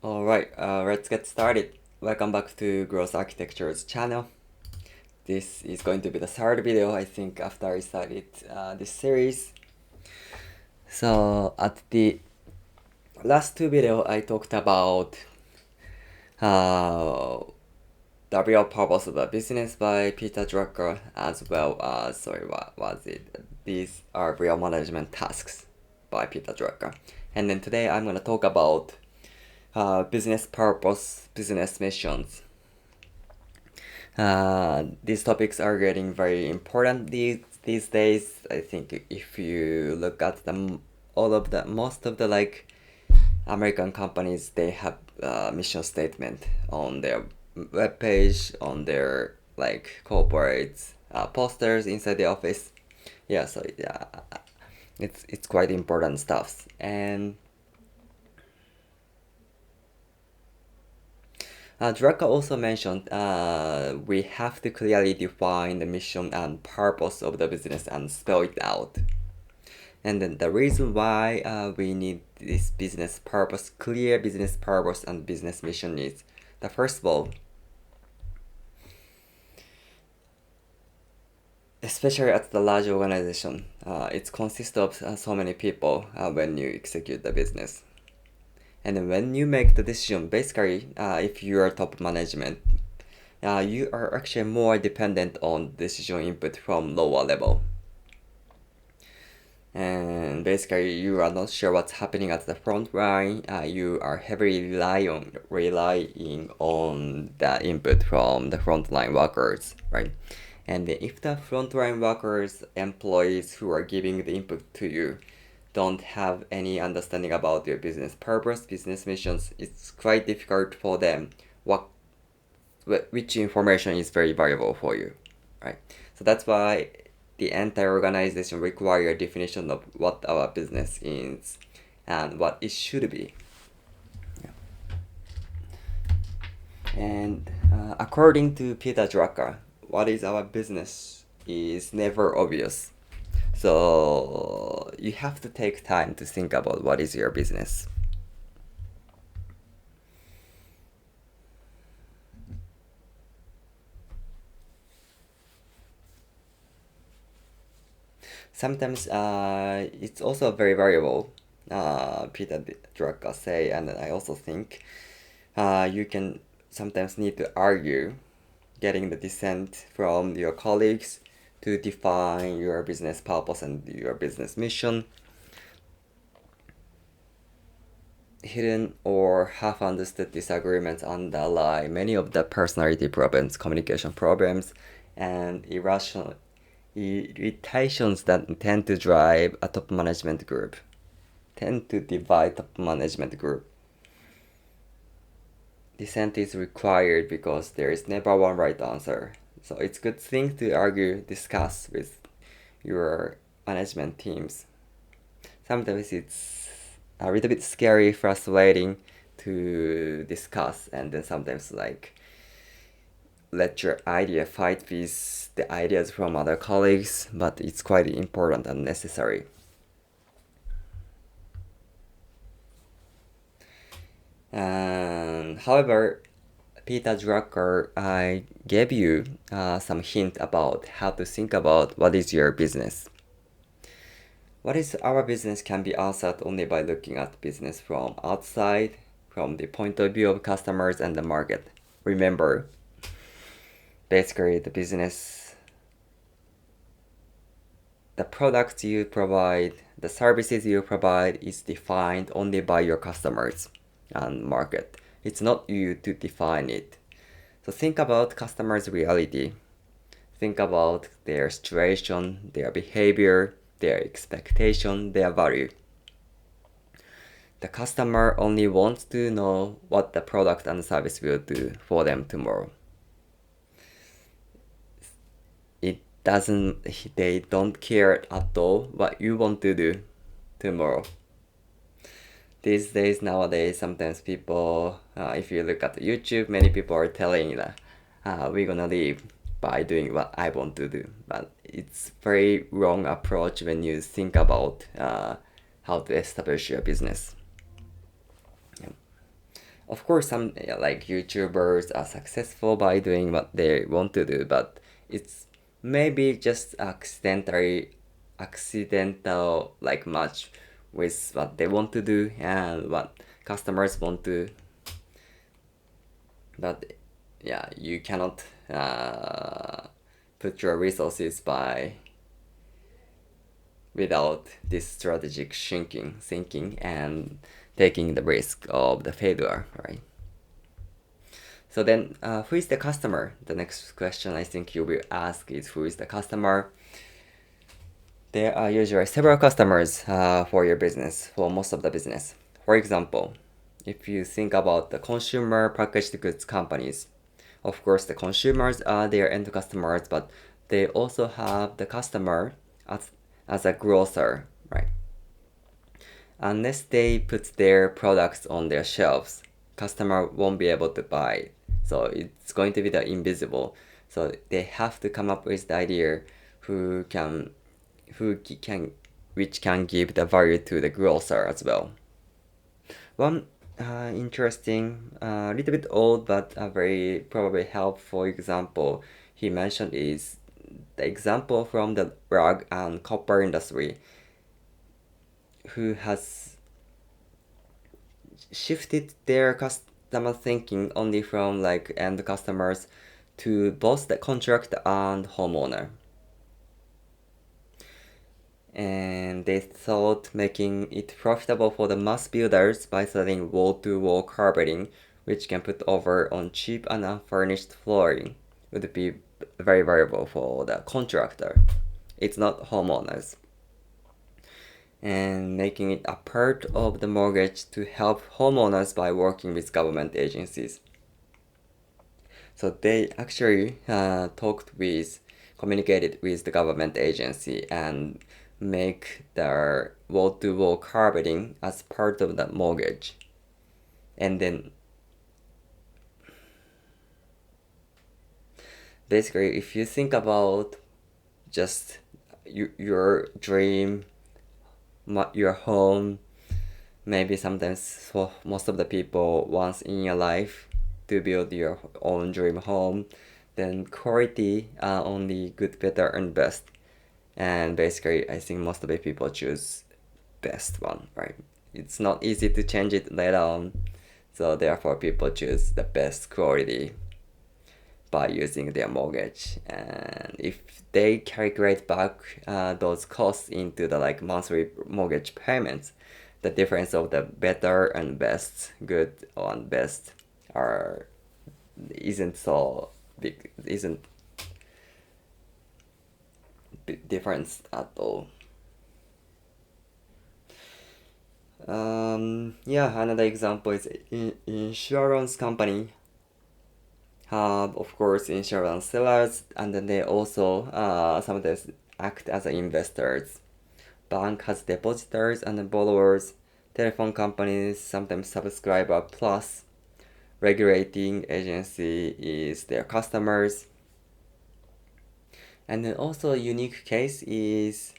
Alright, let's get started. Welcome back to Growth Architecture's channel. This is going to be the third video, I think, after I started this series. So, at the last two videos, I talked about uh, the real purpose of the business by Peter Drucker, as well as, what was it? These are real management tasks by Peter Drucker. And then today I'm going to talk about business purpose, business missions. These topics are getting very important these days. I think if you look at them, most of the American companies, they have mission statement on their webpage, on their corporate posters inside the office. Yeah, so yeah, it's quite important stuff. And Drucker also mentioned we have to clearly define the mission and purpose of the business and spell it out. And then the reason why we need this business purpose, clear business purpose and business mission is the first of all, especially at the large organization, it consists of so many people when you execute the business. And when you make the decision, basically, if you are top management, you are actually more dependent on decision input from lower level. And basically, you are not sure what's happening at the front line. You are heavily relying on the input from the frontline workers, right? And if the frontline workers, employees who are giving the input to you, don't have any understanding about your business purpose, business missions, it's quite difficult for them which information is very valuable for you, right? So that's why the entire organization require a definition of what our business is and what it should be. Yeah. And according to Peter Drucker, what is our business is never obvious. So you have to take time to think about what is your business. Sometimes it's also very variable. Peter Drucker say, and I also think you can sometimes need to argue, getting the dissent from your colleagues to define your business purpose and your business mission. Hidden or half-understood disagreements underlie many of the personality problems, communication problems, and irritations that tend to drive a top management group, tend to divide top management group. Dissent is required because there is never one right answer. So it's a good thing to argue, discuss with your management teams. Sometimes it's a little bit scary, frustrating to discuss, and then sometimes let your idea fight with the ideas from other colleagues, but it's quite important and necessary. And however, Peter Drucker, I gave you some hint about how to think about what is your business. What is our business can be answered only by looking at business from outside, from the point of view of customers and the market. Remember, basically the business, the products you provide, the services you provide is defined only by your customers and market. It's not you to define it. So think about customers' reality. Think about their situation, their behavior, their expectation, their value. The customer only wants to know what the product and service will do for them tomorrow. They don't care at all what you want to do tomorrow. These days, nowadays, sometimes people, if you look at YouTube, many people are telling that we're gonna live by doing what I want to do. But it's very wrong approach when you think about how to establish your business. Yeah. Of course, some like YouTubers are successful by doing what they want to do, but it's maybe just accidental like match with what they want to do and what customers want to. But yeah, you cannot put your resources by without this strategic thinking and taking the risk of the failure, right? So then, who is the customer? The next question I think you will ask is who is the customer? There are usually several customers for your business, for most of the business. For example, if you think about the consumer packaged goods companies, of course the consumers are their end customers, but they also have the customer as a grocer, right? Unless they put their products on their shelves, customer won't be able to buy. So it's going to be the invisible. So they have to come up with the idea who can which can give the value to the grocer as well. One interesting, little bit old but a very probably helpful example he mentioned is the example from the rug and copper industry, who has shifted their customer thinking only from like end customers to both the contractor and homeowner. And they thought making it profitable for the mass builders by selling wall-to-wall carpeting, which can put over on cheap and unfurnished flooring, would be very valuable for the contractor. It's not homeowners. And making it a part of the mortgage to help homeowners by working with government agencies. So they actually communicated with the government agency and make their wall-to-wall carpeting as part of the mortgage. And then basically, if you think about just your dream, your home, maybe sometimes for most of the people once in your life to build your own dream home, then quality are only good, better, and best. And basically, I think most of the people choose best one, right? It's not easy to change it later on, so therefore people choose the best quality by using their mortgage. And if they calculate back those costs into the like monthly mortgage payments, the difference of the better and best, good and best, are isn't so big, isn't big difference at all. Yeah, another example is insurance company have, of course, insurance sellers, and then they also sometimes act as investors. Bank has depositors and borrowers. Telephone companies sometimes subscriber plus. Regulating agency is their customers. And then also a unique case is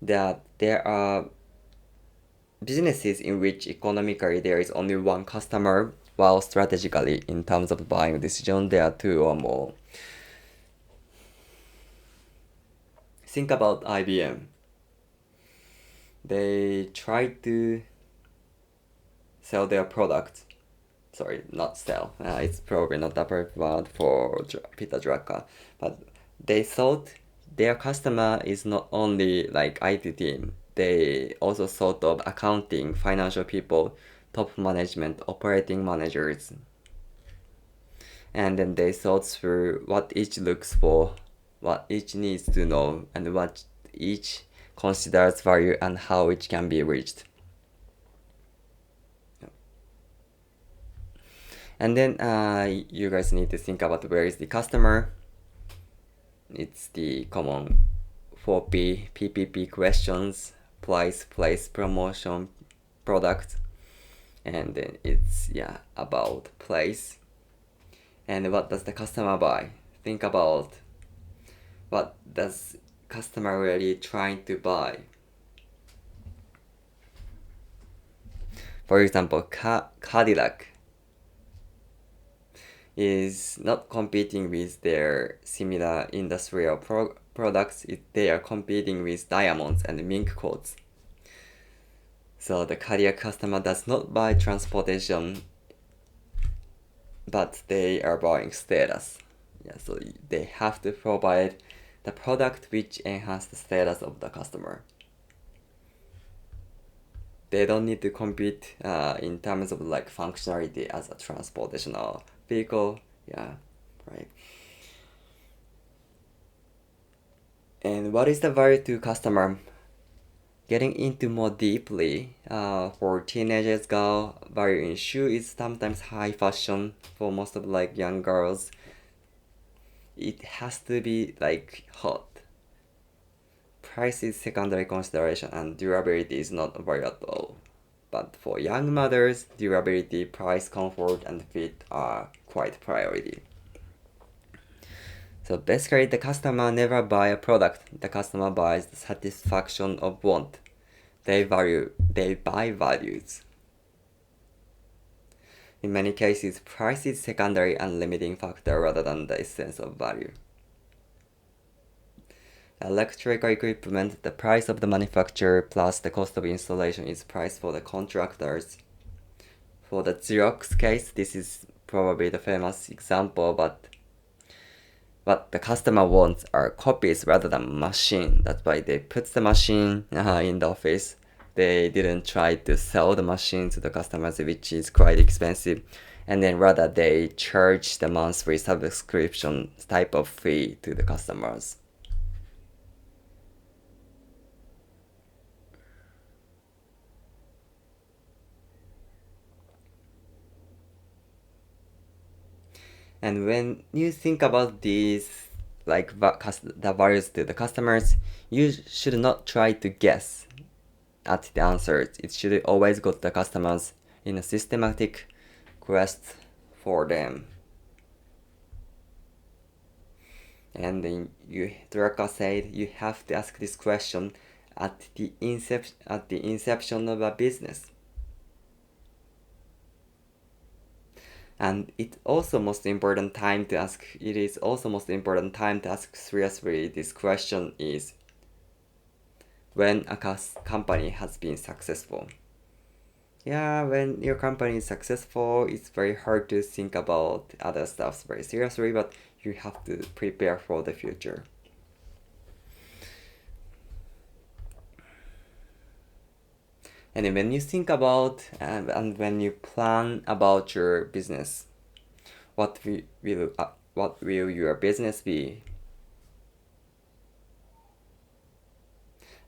that there are businesses in which economically there is only one customer, while strategically in terms of buying decision there are two or more. Think about IBM. They try to sell their product. Sorry, not sell. It's probably not the appropriate word for Peter Drucker. But they thought their customer is not only like IT team. They also thought of accounting, financial people, top management, operating managers. And then they thought through what each looks for, what each needs to know, and what each considers value and how it can be reached. And then you guys need to think about where is the customer. It's the common 4P, PPP questions: price, place, promotion, product. And then it's about place. And what does the customer buy? Think about what does customer really trying to buy. For example, Cadillac is not competing with their similar industrial products. They are competing with diamonds and mink coats. So the career customer does not buy transportation, but they are buying status. Yeah, so they have to provide the product which enhance the status of the customer. They don't need to compete in terms of like functionality as a transportational vehicle. Yeah, right. And what is the value to customer? Getting into more deeply, for teenagers, girl, value in shoe is sometimes high fashion for most of like young girls. It has to be like hot. Price is secondary consideration and durability is not a value at all. But for young mothers, durability, price, comfort, and fit are quite priority. So basically, the customer never buy a product. The customer buys the satisfaction of want. They buy values. In many cases, price is secondary and limiting factor rather than the essence of value. Electrical equipment, the price of the manufacturer plus the cost of installation is priced for the contractors. For the Xerox case, this is probably the famous example, but what the customer wants are copies rather than machine. That's why they put the machine in the office. They didn't try to sell the machine to the customers, which is quite expensive. And then rather they charge the monthly subscription type of fee to the customers. And when you think about these, like the values to the customers, you should not try to guess at the answers. It should always go to the customers in a systematic quest for them. And then Drucker said you have to ask this question at the inception of a business. And it is also most important time to ask seriously this question is when a company has been successful. Yeah, when your company is successful, it's very hard to think about other stuff very seriously, but you have to prepare for the future. And when you think about and when you plan about your business, what will your business be?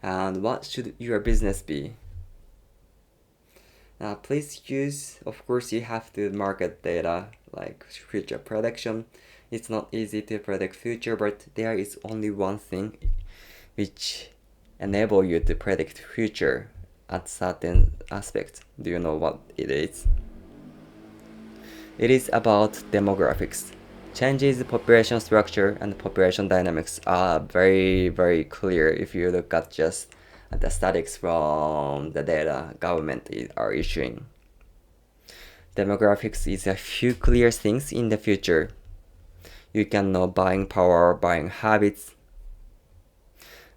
And what should your business be? Please use, of course, you have to market data like future prediction. It's not easy to predict future, but there is only one thing which enable you to predict future at certain aspects. Do you know what it is? It is about demographics. Changes in population structure and population dynamics are very, very clear if you look at just the statistics from the data government are issuing. Demographics is a few clear things in the future. You can know buying power, buying habits,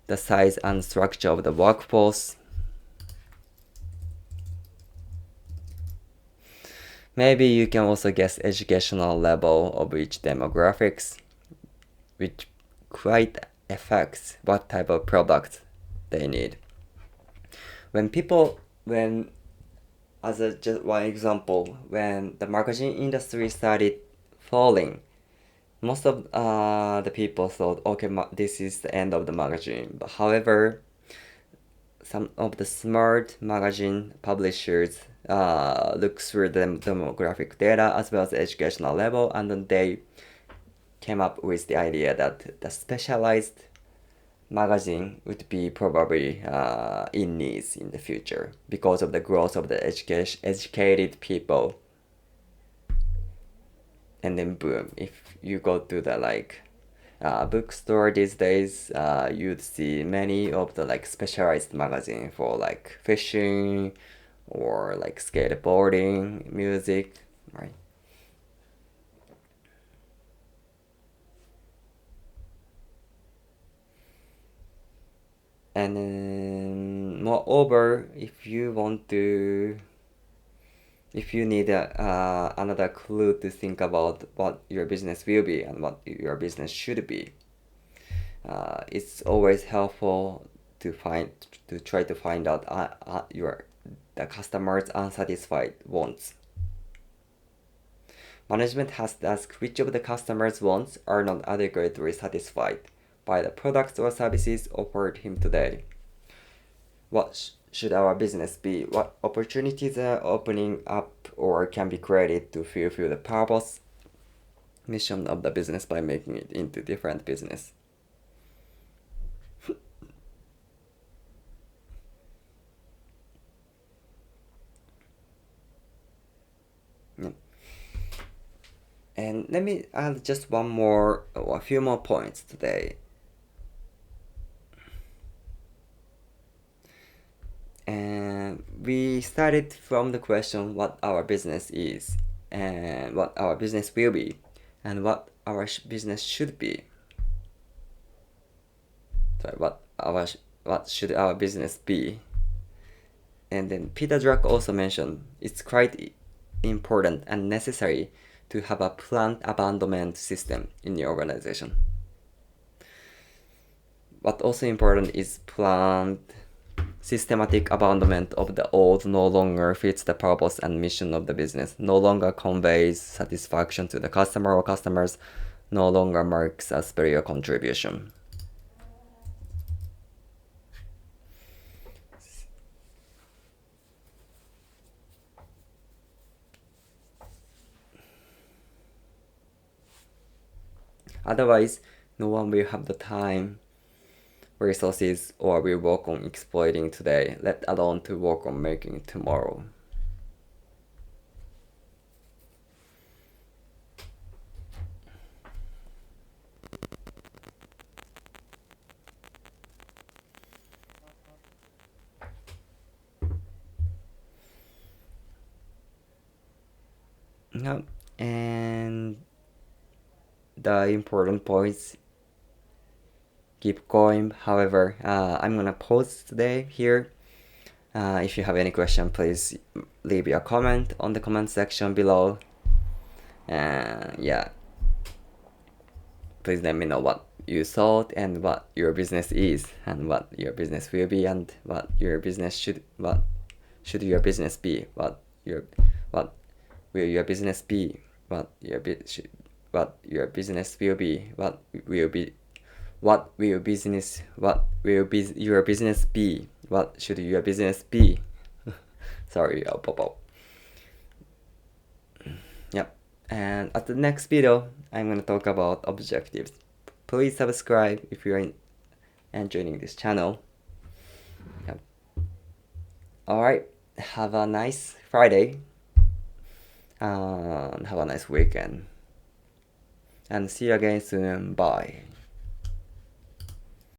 the size and structure of the workforce. Maybe you can also guess educational level of each demographics, which quite affects what type of product they need. As just one example, when the magazine industry started falling, most of the people thought, okay, this is the end of the magazine. But however, some of the smart magazine publishers look through the demographic data as well as the educational level, and then they came up with the idea that the specialized magazine would be probably in needs in the future because of the growth of the educated people. And then boom, if you go to the bookstore these days, you'd see many of the specialized magazine for fishing or skateboarding, music, right? And then, moreover, if you need another clue to think about what your business will be and what your business should be, it's always helpful to try to find out the customer's unsatisfied wants. Management has to ask which of the customer's wants are not adequately satisfied by the products or services offered him today. What should our business be? What opportunities are opening up or can be created to fulfill the purpose, mission of the business by making it into different business? Yeah. And let me add just a few more points today. And we started from the question what our business is and what our business will be and what our business should be. Sorry, what should our business be? And then Peter Drucker also mentioned it's quite important and necessary to have a planned abandonment system in your organization. What also important is planned systematic abandonment of the old no longer fits the purpose and mission of the business, no longer conveys satisfaction to the customer or customers, no longer marks a superior contribution. Otherwise, no one will have the time, resources, or will work on exploiting today, let alone to work on making it tomorrow. Yeah, and the important points keep going. However, I'm gonna pause today here. If you have any question, please leave your comment on the comment section below. Yeah, please let me know what you thought and what your business is and what your business will be and what should your business be, what will your business be, what your business will be, what will your business be, what should your business be. Sorry, I'll pop out. Yep. And at the next video, I'm gonna talk about objectives. Please subscribe if you're enjoying this channel. Yep. Alright, have a nice Friday. And have a nice weekend. And see you again soon. Bye.